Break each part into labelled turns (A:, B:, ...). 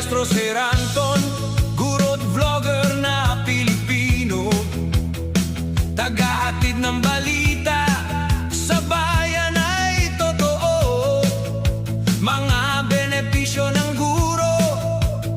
A: Maestro Sir Anton, guro't vlogger na Pilipino, tagahatid ng balita sa bayan ay totoo. Mga benepisyo ng guro,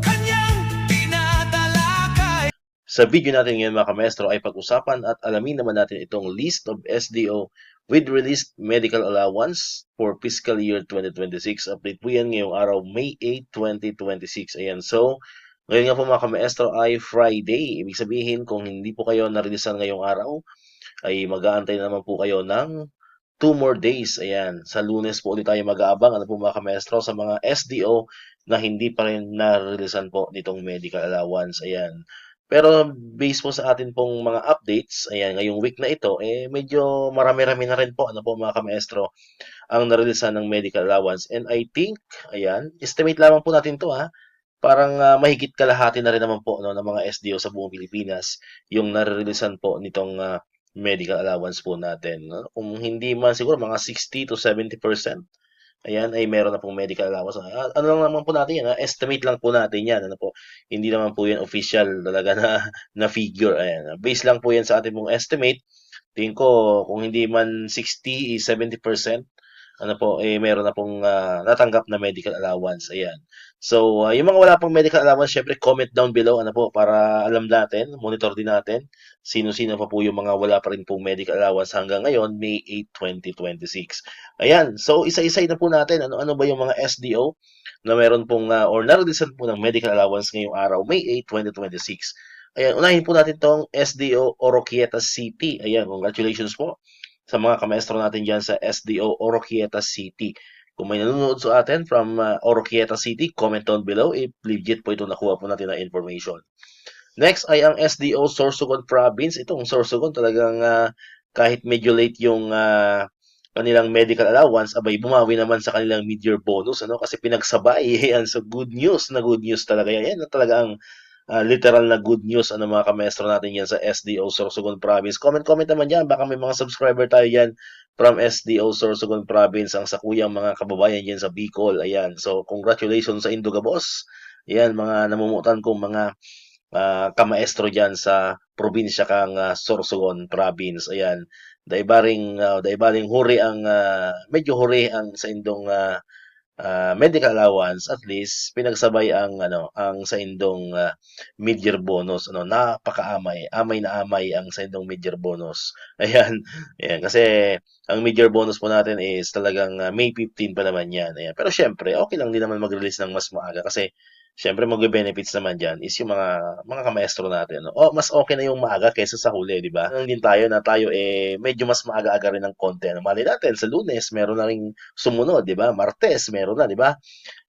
A: kanyang tinatalakay.
B: Sa video natin ngayon mga kamestro ay pag-usapan at alamin naman natin itong list of SDO with released medical allowance for fiscal year 2026. Update po yan ngayong araw, May 8, 2026. Ayan, so ngayon nga po mga kamestro ay Friday. Ibig sabihin kung hindi po kayo narilisan ngayong araw, ay mag-aantay naman po kayo ng 2 more days. Ayan, sa Lunes po ulit tayo mag-aabang. Ano po mga kamestro sa mga SDO na hindi pa rin narilisan po nitong medical allowance. Ayan. Pero based po sa atin pong mga updates, ayan, ngayong week na ito, medyo marami-rami na rin po, ano po mga kamaestro, ang narilisan ng medical allowance. And I think, ayan, estimate lamang po natin to parang mahigit kalahati na rin naman po no, ng mga SDO sa buong Pilipinas yung narilisan po nitong medical allowance po natin. No? Kung hindi man siguro mga 60 to 70%. Ayan, ay meron na pong medical allowance. Ano lang naman po natin yan, estimate lang po natin yan. Ano po, hindi naman po yan official talaga na figure. Ayan, base lang po yan sa ating pong estimate. Tingin ko, kung hindi man 60, 70%, ano po, meron na pong natanggap na medical allowance. Ayan. So, yung mga wala pong medical allowance, syempre comment down below, ano po, para alam natin, monitor din natin, sino-sino pa po yung mga wala pa rin pong medical allowance hanggang ngayon, May 8, 2026. Ayan. So, isa-isay na po natin, ano ba yung mga SDO na meron pong, or narilisan po ng medical allowance ngayong araw, May 8, 2026. Ayan, unahin po natin tong SDO Oroquieta City. Ayan, congratulations po sa mga kamaestro natin dyan sa SDO Oroquieta City. Kung may nanonood sa atin from Oroquieta City, comment down below if legit po ito nakuha po natin na information. Next ay ang SDO Sorsogon Province. Itong Sorsogon talagang kahit medyo late yung kanilang medical allowance, abay bumawi naman sa kanilang mid-year bonus, ano? Kasi pinagsabay. Yan, so good news talaga yan. Yan na talaga ang literal na good news mga kamestro natin yan sa SDO Sorsogon Province. Comment naman dyan, baka may mga subscriber tayo dyan from SDO Sorsogon Province, ang sakuyang mga kababayan dyan sa Bicol. Ayan, so congratulations sa Induga Boss. Ayan, mga namumutan kong mga kamaestro dyan sa probinsya kang Sorsogon Province. Ayan, daibaling huri ang medyo huri ang sa indong medical allowance, at least pinagsabay ang sa indong mid-year bonus. Amay na amay ang sa indong mid-year bonus. Ayan, ayan, kasi ang mid-year bonus po natin is talagang May 15 pa naman yan. Ayan. Pero syempre, okay lang din naman mag-release ng mas maaga kasi syempre magbe-benefits naman dyan is yung mga kamaestro natin. No? Mas okay na yung maaga kaysa sa huli, di ba? Ano din tayo na tayo medyo mas maaga-aga rin ng konti. Mali natin, sa Lunes, meron na rin sumunod, di ba? Martes, meron na, di ba?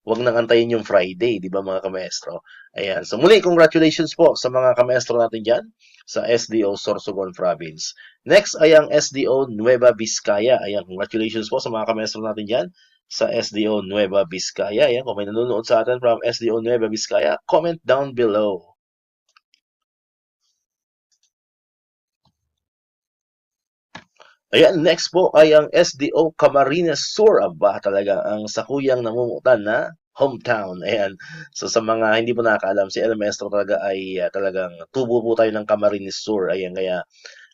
B: Huwag nang antayin yung Friday, di ba mga kamaestro? Ayan. So muli, congratulations po sa mga kamaestro natin dyan sa SDO Sorsogon Province. Next ay ang SDO Nueva Vizcaya. Ayan, congratulations po sa mga kamaestro natin dyan sa SDO Nueva Vizcaya. Ayan, kung may nanonood sa atin from SDO Nueva Vizcaya, comment down below. Ayan, next po ay ang SDO Camarines Sur. Aba, talaga ang sakuyang namumutan na hometown. Ayan. So sa mga hindi po nakakaalam, si El Maestro talaga ay talagang tubo po tayo ng Camarines Sur. Ayan, kaya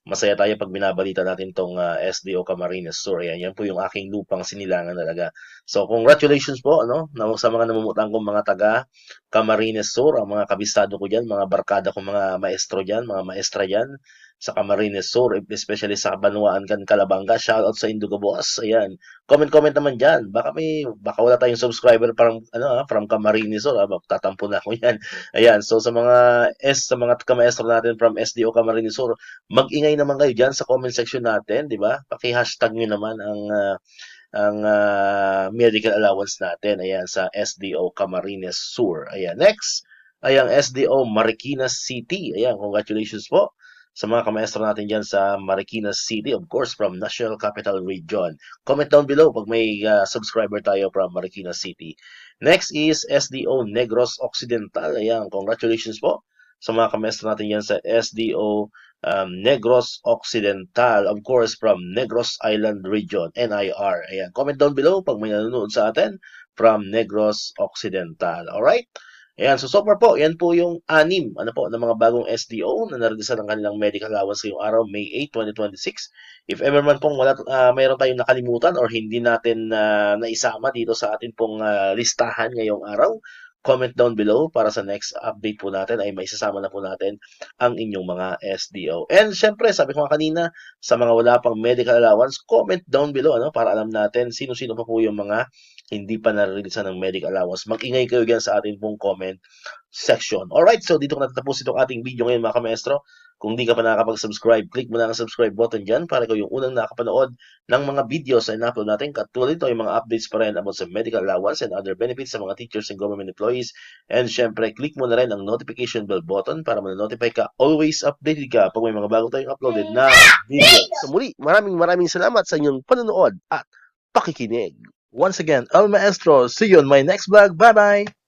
B: masaya tayo pag binabalita natin tong SDO Camarines Sur. Ayan, yan po yung aking lupang sinilangan talaga. So congratulations po sa mga namumutan kong mga taga Camarines Sur, ang mga kabistado ko dyan, mga barkada kong mga maestro dyan, mga maestra dyan sa Camarines Sur, especially sa Banwaan kan Calabanga. Shoutout sa Induga Boss. Ayan. Comment naman diyan. Baka wala tayong subscriber from Camarines Sur, tatampo na ako yan. Ayan. So sa mga kamaestro natin from SDO Camarines Sur, mag-ingay naman kayo diyan sa comment section natin, di ba? Paki-hashtag niyo naman ang medical allowance natin. Ayan, sa SDO Camarines Sur. Ayan. Next ay ang SDO Marikina City. Ayan, congratulations po sa mga kamaestro natin dyan sa Marikina City, of course, from National Capital Region. Comment down below pag may subscriber tayo from Marikina City. Next is SDO Negros Occidental. Ayan, congratulations po sa mga kamaestro natin dyan sa SDO Negros Occidental, of course, from Negros Island Region, NIR. Ayan, comment down below pag may nanonood sa atin from Negros Occidental. Alright? Ayan, so far po, yan po yung anim ng mga bagong SDO na naregister ng kanilang medical allowance ngayong araw, May 8, 2026. If ever man pong mayroon tayong nakalimutan or hindi natin naisama dito sa atin pong listahan ngayong araw, comment down below para sa next update po natin ay maisasama na po natin ang inyong mga SDO. And syempre, sabi ko nga kanina, sa mga wala pang medical allowance, comment down below para alam natin sino-sino pa po yung mga hindi pa na-release ng medical allowance. Mag-ingay kayo dyan sa ating pong comment section. Alright, so dito ko natatapos itong ating video ngayon mga kamaestro. Kung di ka pa nakakapag-subscribe, click mo na ang subscribe button dyan para ikaw yung unang nakapanood ng mga videos na in-upload natin. Katulad ito, yung mga updates pa rin about sa medical allowance and other benefits sa mga teachers and government employees. And syempre, click mo na rin ang notification bell button para ma-notify ka. Always updated ka pag may mga bago tayong uploaded na videos. So muli, maraming salamat sa inyong panonood at pakikinig. Once again, El Maestro. See you on my next vlog. Bye-bye!